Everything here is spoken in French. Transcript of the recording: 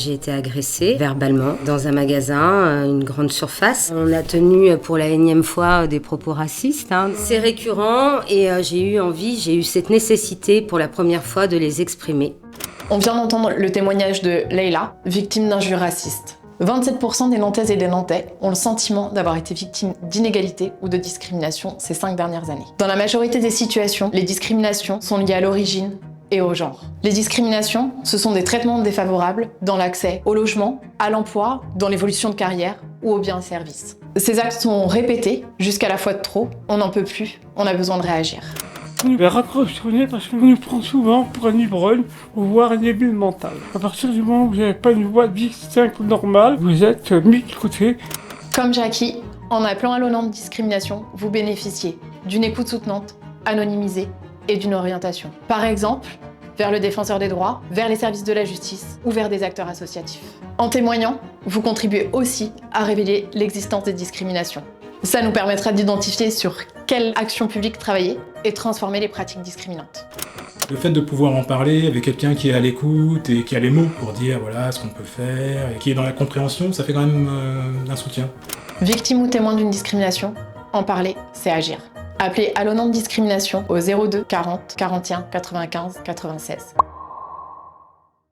J'ai été agressée verbalement dans un magasin, une grande surface. On a tenu pour la énième fois des propos racistes. C'est récurrent et j'ai eu cette nécessité pour la première fois de les exprimer. On vient d'entendre le témoignage de Leïla, victime d'injures racistes. 27% des Nantaises et des Nantais ont le sentiment d'avoir été victimes d'inégalités ou de discrimination ces 5 dernières années. Dans la majorité des situations, les discriminations sont liées à l'origine et au genre. Les discriminations, ce sont des traitements défavorables dans l'accès au logement, à l'emploi, dans l'évolution de carrière ou aux biens et services. Ces actes sont répétés jusqu'à la fois de trop, on n'en peut plus, on a besoin de réagir. On est raccroché parce qu'on nous prend souvent pour un ivrogne ou voire un débile mental. À partir du moment où vous n'avez pas une voix distincte ou normale, vous êtes mis de côté. Comme Jackie, en appelant à l'ONAN de discrimination, vous bénéficiez d'une écoute soutenante, anonymisée et d'une orientation. Par exemple, vers le défenseur des droits, vers les services de la justice ou vers des acteurs associatifs. En témoignant, vous contribuez aussi à révéler l'existence des discriminations. Ça nous permettra d'identifier sur quelle action publique travailler et transformer les pratiques discriminantes. Le fait de pouvoir en parler avec quelqu'un qui est à l'écoute et qui a les mots pour dire voilà ce qu'on peut faire et qui est dans la compréhension, ça fait quand même un soutien. Victime ou témoin d'une discrimination, en parler, c'est agir. Appelez à l'ONAN de discrimination au 02 40 41 95 96.